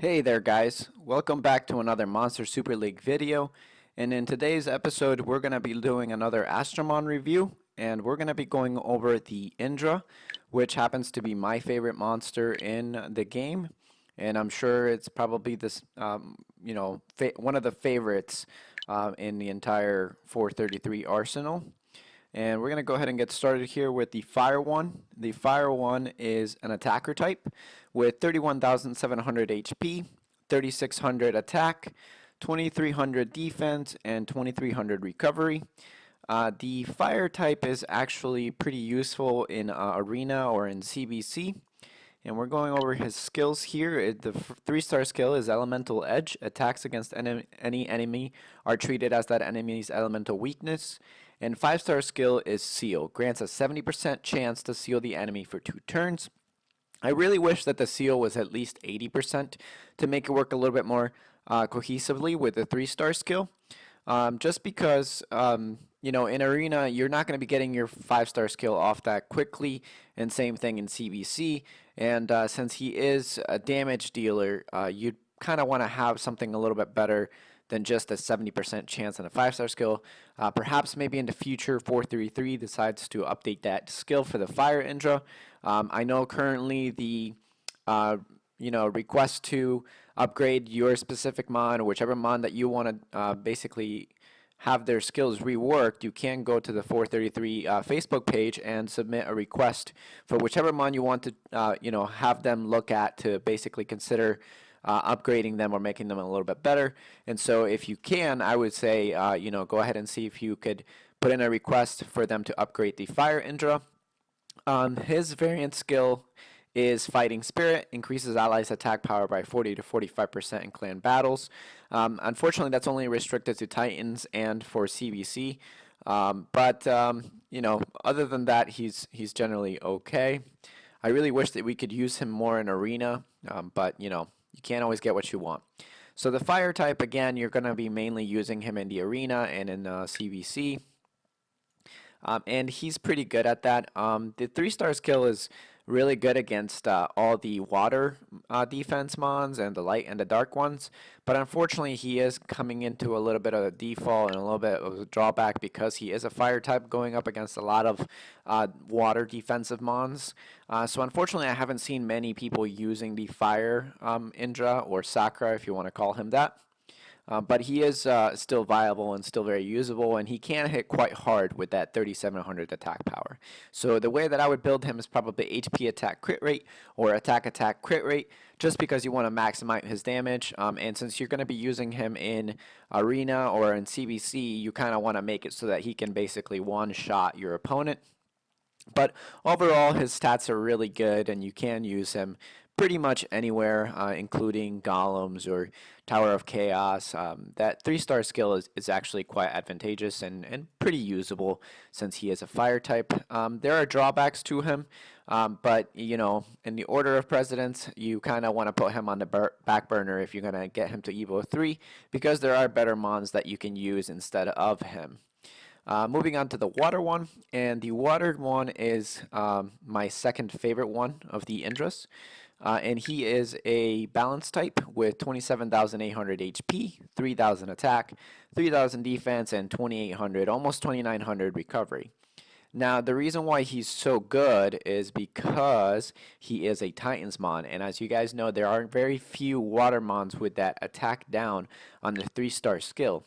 Hey there guys, welcome back to another Monster Super League video, and in today's episode we're going to be doing another Astromon review, and we're going to be going over the Indra, which happens to be my favorite monster in the game, and I'm sure it's probably this, one of the favorites in the entire 433 arsenal. And we're going to go ahead and get started here with the Fire one. The Fire one is an attacker type with 31,700 HP, 3,600 attack, 2,300 defense, and 2,300 recovery. The Fire type is actually pretty useful in Arena or in CBC. And we're going over his skills here. The 3-star skill is Elemental Edge. Attacks against any enemy are treated as that enemy's elemental weakness. And 5-star skill is Seal. Grants a 70% chance to seal the enemy for 2 turns. I really wish that the seal was at least 80% to make it work a little bit more cohesively with the 3-star skill. Just because, in Arena, you're not going to be getting your 5-star skill off that quickly, and same thing in CBC. And since he is a damage dealer, you'd kind of want to have something a little bit better than just a 70% chance on a 5-star skill. Perhaps maybe in the future 433 decides to update that skill for the Fire Indra. I know currently the request to upgrade your specific mon or whichever mon that you want to basically have their skills reworked, you can go to the 433 Facebook page and submit a request for whichever mon you want to have them look at to basically consider upgrading them or making them a little bit better. And so if you can, I would say go ahead and see if you could put in a request for them to upgrade the Fire Indra. His variant skill is Fighting Spirit, increases allies' attack power by 40 to 45% in clan battles. Unfortunately, that's only restricted to Titans and for CBC. But other than that, he's generally okay. I really wish that we could use him more in Arena, but you can't always get what you want. So the Fire type, again, you're going to be mainly using him in the Arena and in CBC. And he's pretty good at that. The 3-star skill is really good against all the water defense mons and the light and the dark ones, but unfortunately he is coming into a little bit of a default and a little bit of a drawback because he is a fire type going up against a lot of water defensive mons. So unfortunately I haven't seen many people using the Fire Indra, or Sakura if you want to call him that. But he is still viable and still very usable, and he can hit quite hard with that 3,700 attack power. So the way that I would build him is probably HP attack crit rate or attack crit rate, just because you want to maximize his damage. And since you're going to be using him in Arena or in CBC, you kind of want to make it so that he can basically one-shot your opponent. But overall, his stats are really good, and you can use him pretty much anywhere, including Golems or Tower of Chaos. That 3-star skill is actually quite advantageous and pretty usable since he is a fire type. There are drawbacks to him, but in the order of precedence, you kind of want to put him on the back burner if you're going to get him to Evo 3, because there are better mons that you can use instead of him. Moving on to the water one, and the water one is my second favorite one of the Indras. And he is a balance type with 27,800 HP, 3,000 attack, 3,000 defense, and 2,800, almost 2,900 recovery. Now, the reason why he's so good is because he is a Titans mon, and as you guys know, there are very few water mons with that attack down on the 3-star skill.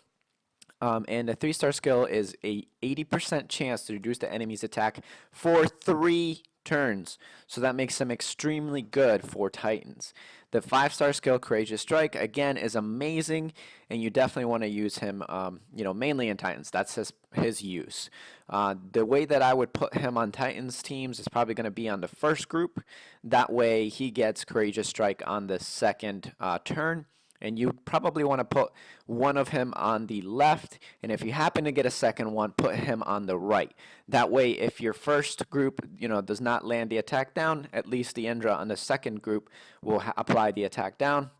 And the 3-star skill is a 80% chance to reduce the enemy's attack for 3 turns. So that makes him extremely good for Titans. The 5-star skill, Courageous Strike, again, is amazing, and you definitely want to use him, mainly in Titans. That's his use. The way that I would put him on Titans teams is probably going to be on the first group. That way he gets Courageous Strike on the second turn. And you probably want to put one of him on the left, and if you happen to get a second one, put him on the right. That way, if your first group, does not land the attack down, at least the Indra on the second group will apply the attack down.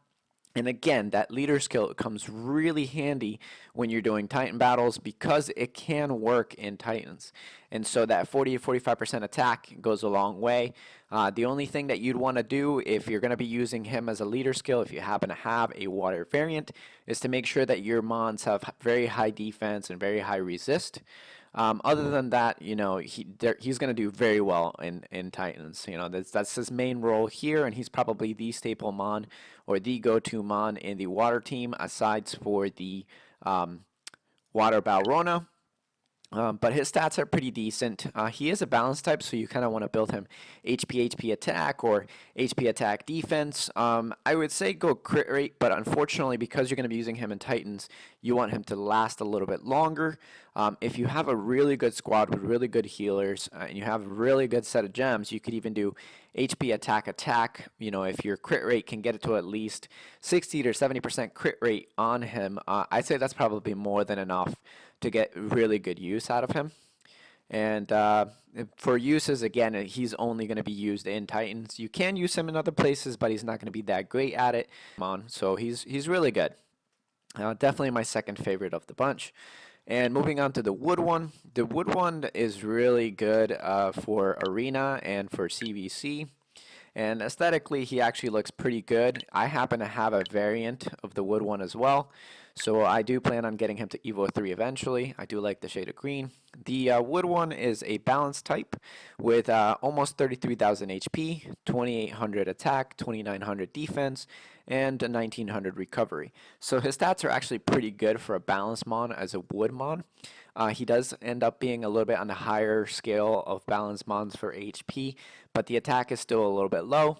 And again, that leader skill comes really handy when you're doing Titan battles because it can work in Titans. And so that 40 to 45% attack goes a long way. The only thing that you'd want to do if you're going to be using him as a leader skill, if you happen to have a water variant, is to make sure that your mons have very high defense and very high resist. Other than that, he's going to do very well in Titans. That's his main role here, and he's probably the staple mon or the go-to mon in the water team, aside for the water Balrona. But his stats are pretty decent. He is a balance type, so you kind of want to build him HP attack or HP attack defense. I would say go crit rate, but unfortunately, because you're going to be using him in Titans, you want him to last a little bit longer. If you have a really good squad with really good healers and you have a really good set of gems, you could even do HP attack. If your crit rate can get it to at least 60 to 70% crit rate on him, I'd say that's probably more than enough to get really good use out of him. And for uses, again, he's only going to be used in Titans. You can use him in other places, but he's not going to be that great at it. So he's really good. Definitely my second favorite of the bunch. And moving on to the wood one. The wood one is really good for arena and for CVC. And aesthetically, he actually looks pretty good. I happen to have a variant of the wood one as well. So I do plan on getting him to Evo 3 eventually. I do like the shade of green. The wood one is a balanced type with almost 33,000 HP, 2,800 attack, 2,900 defense, and a 1,900 recovery. So his stats are actually pretty good for a balanced mon as a wood mon. He does end up being a little bit on the higher scale of balanced mons for HP, but the attack is still a little bit low.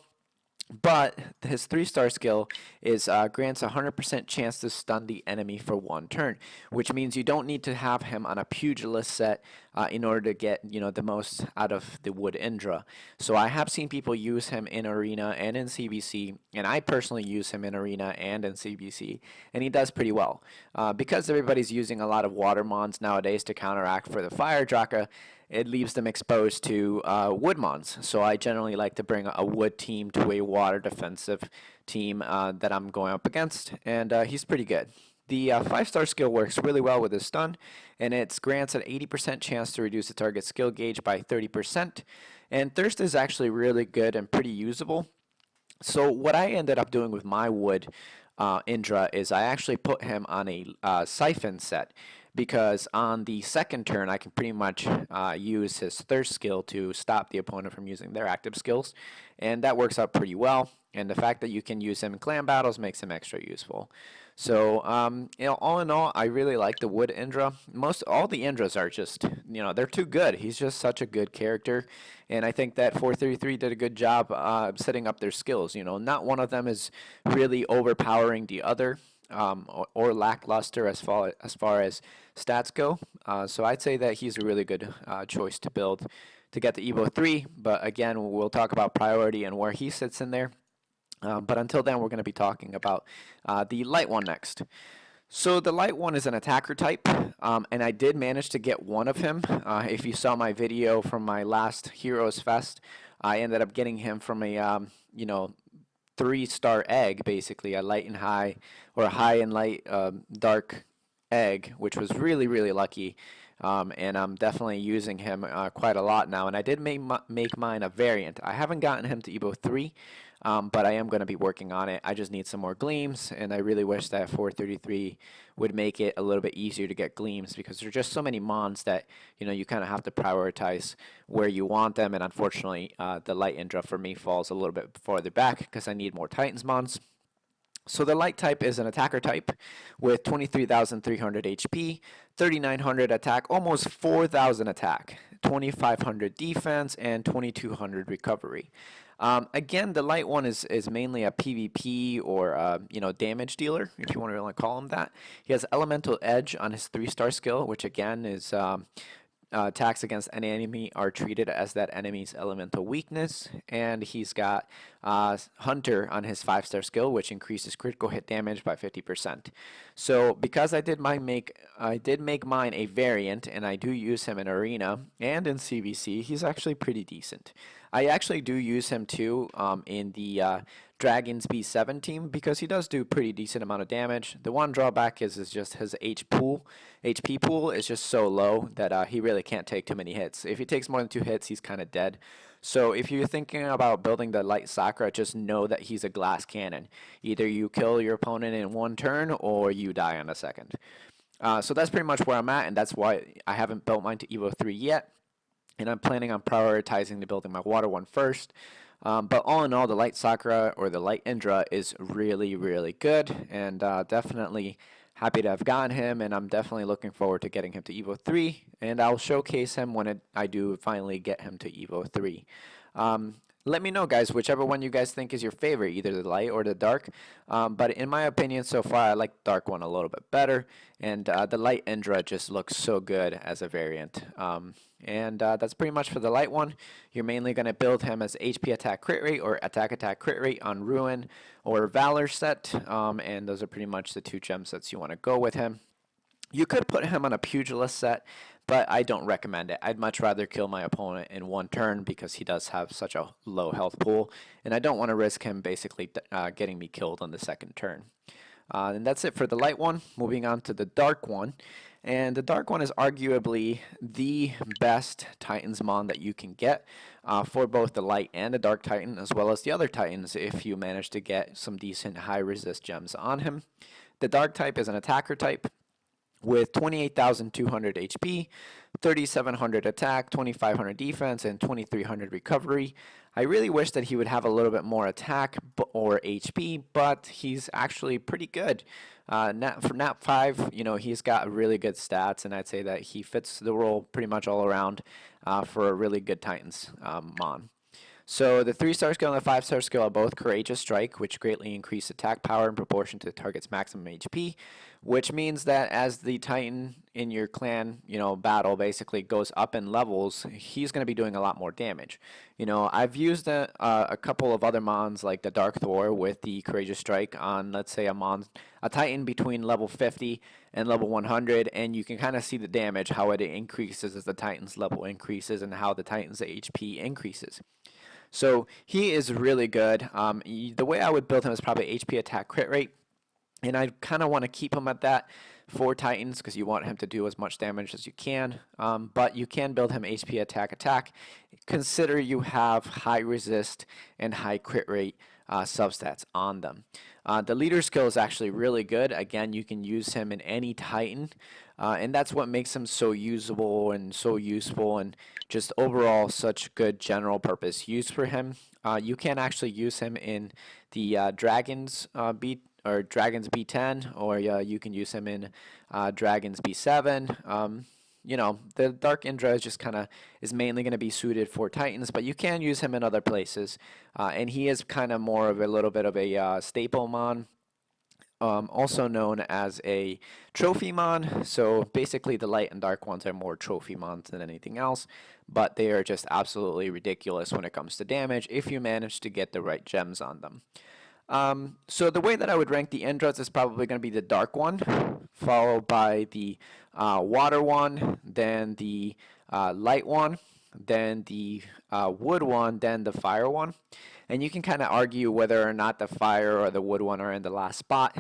But his 3-star skill is grants a 100% chance to stun the enemy for 1 turn, which means you don't need to have him on a pugilist set in order to get the most out of the wood Indra. So I have seen people use him in arena and in CBC, and I personally use him in arena and in CBC, and he does pretty well. Because everybody's using a lot of water mons nowadays to counteract for the fire Draka, it leaves them exposed to wood mons. So I generally like to bring a wood team to a water defensive team that I'm going up against, and he's pretty good. The 5-star skill works really well with his stun, and it grants an 80% chance to reduce the target skill gauge by 30%. And Thirst is actually really good and pretty usable. So what I ended up doing with my wood Indra is I actually put him on a siphon set, because on the second turn I can pretty much use his thirst skill to stop the opponent from using their active skills, and that works out pretty well. And the fact that you can use him in clan battles makes him extra useful. So all in all, I really like the wood Indra. All the Indras are just they're too good. He's just such a good character, and I think that 433 did a good job setting up their skills. Not one of them is really overpowering the other. Or lackluster as far as stats go. So I'd say that he's a really good choice to build to get the Evo 3. But again, we'll talk about priority and where he sits in there. But until then, we're going to be talking about the light one next. So the light one is an attacker type, and I did manage to get one of him. If you saw my video from my last Heroes Fest, I ended up getting him from a 3-star egg, basically a light and high, or a high and light dark egg, which was really, really lucky. And I'm definitely using him quite a lot now. And I did make mine a variant. I haven't gotten him to Evo 3, but I am going to be working on it. I just need some more gleams, and I really wish that 433 would make it a little bit easier to get gleams, because there are just so many mons that you kind of have to prioritize where you want them. And unfortunately, the light Indra for me falls a little bit farther back because I need more Titans mons. So the light type is an attacker type with 23,300 HP, 3,900 attack, almost 4,000 attack, 2,500 defense, and 2,200 recovery. Again, the light one is mainly a PvP or damage dealer, if you want to really call him that. He has Elemental Edge on his 3-star skill, which again is attacks against any enemy are treated as that enemy's elemental weakness, and he's got Hunter on his 5-star skill, which increases critical hit damage by 50%. So because I did make mine a variant, and I do use him in arena and in CVC, he's actually pretty decent. I actually do use him too in the Dragon's B7 team because he does do pretty decent amount of damage. The one drawback is just his HP pool is just so low that he really can't take too many hits. If he takes more than 2 hits, he's kind of dead. So if you're thinking about building the light Sakura, just know that he's a glass cannon. Either you kill your opponent in 1 turn or you die on a second. So that's pretty much where I'm at, and that's why I haven't built mine to Evo 3 yet. And I'm planning on prioritizing the building my water one first. But all in all, the light Sakura or the light Indra is really, really good, and definitely happy to have gotten him, and I'm definitely looking forward to getting him to Evo 3, and I'll showcase him when I do finally get him to Evo 3. Let me know, guys, whichever one you guys think is your favorite, either the light or the dark. But in my opinion, so far, I like the dark one a little bit better, and the light Indra just looks so good as a variant. That's pretty much for the light one. You're mainly going to build him as HP attack crit rate or attack crit rate on Ruin or Valor set, and those are pretty much the 2 gem sets you want to go with him. You could put him on a Pugilist set, but I don't recommend it. I'd much rather kill my opponent in 1 turn because he does have such a low health pool, and I don't want to risk him basically getting me killed on the 2nd turn. And that's it for the light one. Moving on to the dark one. And the dark one is arguably the best Titans mon that you can get for both the light and the dark Titan, as well as the other Titans if you manage to get some decent high resist gems on him. The dark type is an attacker type with 28,200 HP, 3,700 attack, 2,500 defense, and 2,300 recovery. I really wish that he would have a little bit more attack or HP, but he's actually pretty good. For Nat 5, you know, he's got really good stats, and I'd say that he fits the role pretty much all around for a really good Titans mon. So the 3-star skill and the 5-star skill are both Courageous Strike, which greatly increase attack power in proportion to the target's maximum HP, which means that as the Titan in your clan, you know, battle basically goes up in levels, he's going to be doing a lot more damage. You know, I've used a couple of other mons like the Dark Thor with the Courageous Strike on, let's say, a Titan between level 50 and level 100, and you can kind of see the damage, how it increases as the Titan's level increases and how the Titan's HP increases. So he is really good. The way I would build him is probably HP attack crit rate, and I kind of want to keep him at that for Titans because you want him to do as much damage as you can. But you can build him HP attack. Consider you have high resist and high crit rate substats on them. The leader skill is actually really good. Again, you can use him in any Titan, and that's what makes him so usable and so useful and just overall such good general purpose use for him. You can actually use him in the Dragons Dragons B10, or you can use him in Dragons B7. You know, the Dark Indra is mainly going to be suited for Titans, but you can use him in other places. And he is kind of more of a little bit of a staple mon, also known as a trophy mon. So basically the light and dark ones are more trophy mons than anything else, but they are just absolutely ridiculous when it comes to damage if you manage to get the right gems on them. So the way that I would rank the Indras is probably going to be the dark one, followed by the water one, then the light one, then the wood one, then the fire one. And you can kind of argue whether or not the fire or the wood one are in the last spot.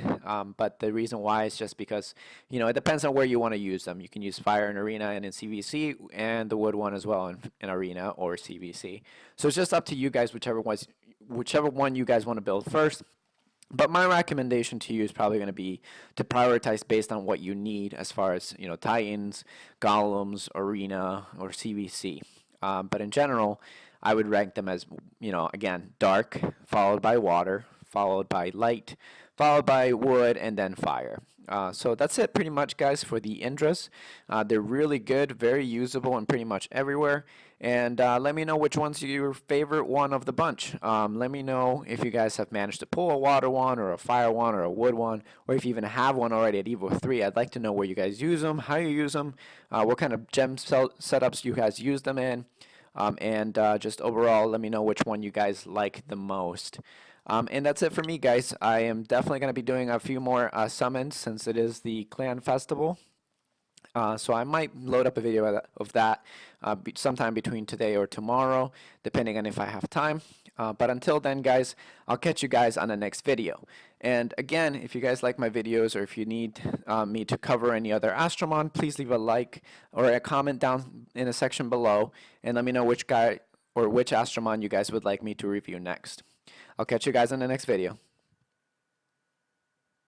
But the reason why is just because, you know, it depends on where you want to use them. You can use fire in arena and in CVC, and the wood one as well in arena or CVC. So it's just up to you guys, whichever one you guys want to build first. But my recommendation to you is probably going to be to prioritize based on what you need as far as, you know, Titans, Golems, Arena, or CVC. But in general, I would rank them as, you know, again, dark, followed by water, followed by light, followed by wood, and then fire. So that's it pretty much, guys, for the Indras. They're really good, very usable, and pretty much everywhere. And let me know which one's your favorite one of the bunch. Let me know if you guys have managed to pull a water one or a fire one or a wood one, or if you even have one already at Evo 3. I'd like to know where you guys use them, how you use them, what kind of gem setups you guys use them in. And just overall, let me know which one you guys like the most. And that's it for me, guys. I am definitely going to be doing a few more summons since it is the clan festival. So I might load up a video of that sometime between today or tomorrow, depending on if I have time. But until then, guys, I'll catch you guys on the next video. And again, if you guys like my videos or if you need me to cover any other Astromon, please leave a like or a comment down in the section below and let me know which guy or which Astromon you guys would like me to review next. I'll catch you guys in the next video.